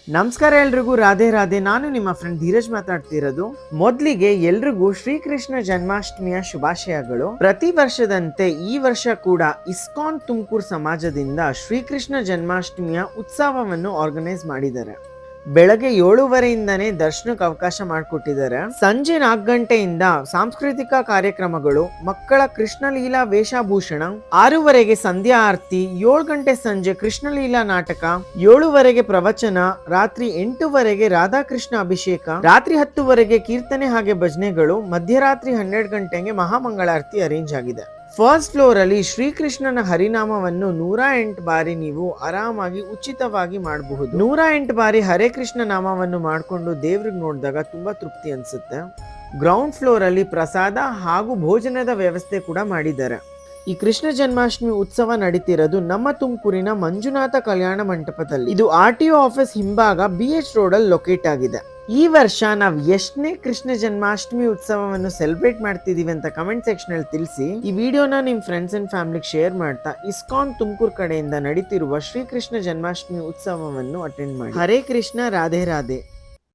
ನಮಸ್ಕಾರ ಎಲ್ರಿಗೂ, ರಾಧೆ ರಾಧೆ. ನಾನು ನಿಮ್ಮ ಫ್ರೆಂಡ್ ಧೀರಜ್ ಮಾತಾಡ್ತಿರೋದು. ಮೊದಲಿಗೆ ಎಲ್ರಿಗೂ ಶ್ರೀಕೃಷ್ಣ ಜನ್ಮಾಷ್ಟಮಿಯ ಶುಭಾಶಯಗಳು. ಪ್ರತಿ ವರ್ಷದಂತೆ ಈ ವರ್ಷ ಕೂಡ ಇಸ್ಕಾನ್ ತುಮಕೂರು ಸಮಾಜದಿಂದ ಶ್ರೀಕೃಷ್ಣ ಜನ್ಮಾಷ್ಟಮಿಯ ಉತ್ಸವವನ್ನು ಆರ್ಗನೈಸ್ ಮಾಡಿದ್ದಾರೆ. ಬೆಳಗ್ಗೆ 7:30ಇಂದನೇ ದರ್ಶನಕ್ಕೆ ಅವಕಾಶ ಮಾಡಿಕೊಟ್ಟಿದ್ದಾರೆ. ಸಂಜೆ 4 ಗಂಟೆಯಿಂದ ಸಾಂಸ್ಕೃತಿಕ ಕಾರ್ಯಕ್ರಮಗಳು, ಮಕ್ಕಳ ಕೃಷ್ಣಲೀಲಾ ವೇಷಭೂಷಣ, 6:30ಗೆ ಸಂಧ್ಯಾ ಆರತಿ, 7 ಗಂಟೆ ಸಂಜೆ ಕೃಷ್ಣಲೀಲಾ ನಾಟಕ, 7:30ಗೆ ಪ್ರವಚನ, ರಾತ್ರಿ 8:30ಗೆ ರಾಧಾಕೃಷ್ಣ ಅಭಿಷೇಕ, ರಾತ್ರಿ 10:30ಗೆ ಕೀರ್ತನೆ ಹಾಗೆ ಭಜನೆಗಳು, ಮಧ್ಯರಾತ್ರಿ 12 ಗಂಟೆಗೆ ಮಹಾಮಂಗಳಾರತಿ ಅರೇಂಜ್ ಆಗಿದೆ. ಫಸ್ಟ್ ಫ್ಲೋರ್ ಅಲ್ಲಿ ಶ್ರೀಕೃಷ್ಣನ ಹರಿನಾಮವನ್ನು 108 ಬಾರಿ ನೀವು ಆರಾಮಾಗಿ ಉಚಿತವಾಗಿ ಮಾಡಬಹುದು. 108 ಬಾರಿ ಹರೇ ಕೃಷ್ಣ ನಾಮವನ್ನು ಮಾಡಿಕೊಂಡು ದೇವ್ರಿಗೆ ನೋಡಿದಾಗ ತುಂಬಾ ತೃಪ್ತಿ ಅನ್ಸುತ್ತೆ. ಗ್ರೌಂಡ್ ಫ್ಲೋರ್ ಅಲ್ಲಿ ಪ್ರಸಾದ ಹಾಗೂ ಭೋಜನದ ವ್ಯವಸ್ಥೆ ಕೂಡ ಮಾಡಿದ್ದಾರೆ. ಈ ಕೃಷ್ಣ ಜನ್ಮಾಷ್ಟಮಿ ಉತ್ಸವ ನಡೀತಿರೋದು ನಮ್ಮ ತುಮಕೂರಿನ ಮಂಜುನಾಥ ಕಲ್ಯಾಣ ಮಂಟಪದಲ್ಲಿ. ಇದು RTO ಆಫೀಸ್ ಹಿಂಭಾಗ BH ರೋಡ್ ಅಲ್ಲಿ ಲೊಕೇಟ್ ಆಗಿದೆ. ಈ ವರ್ಷ ನಾವು ಎಷ್ಟನೇ ಕೃಷ್ಣ ಜನ್ಮಾಷ್ಟಮಿ ಉತ್ಸವವನ್ನು ಸೆಲೆಬ್ರೇಟ್ ಮಾಡ್ತಿದೀವಿ ಅಂತ ಕಮೆಂಟ್ ಸೆಕ್ಷನ್ ಅಲ್ಲಿ ತಿಳಿಸಿ. ಈ ವಿಡಿಯೋನ ನಿಮ್ ಫ್ರೆಂಡ್ಸ್ ಅಂಡ್ ಫ್ಯಾಮಿಲಿಗೆ ಶೇರ್ ಮಾಡ್ತಾ ಇಸ್ಕಾನ್ ತುಮಕೂರು ಕಡೆಯಿಂದ ನಡೀತಿರುವ ಶ್ರೀಕೃಷ್ಣ ಜನ್ಮಾಷ್ಟಮಿ ಉತ್ಸವವನ್ನು ಅಟೆಂಡ್ ಮಾಡಿ. ಹರೇ ಕೃಷ್ಣ, ರಾಧೆ ರಾಧೆ.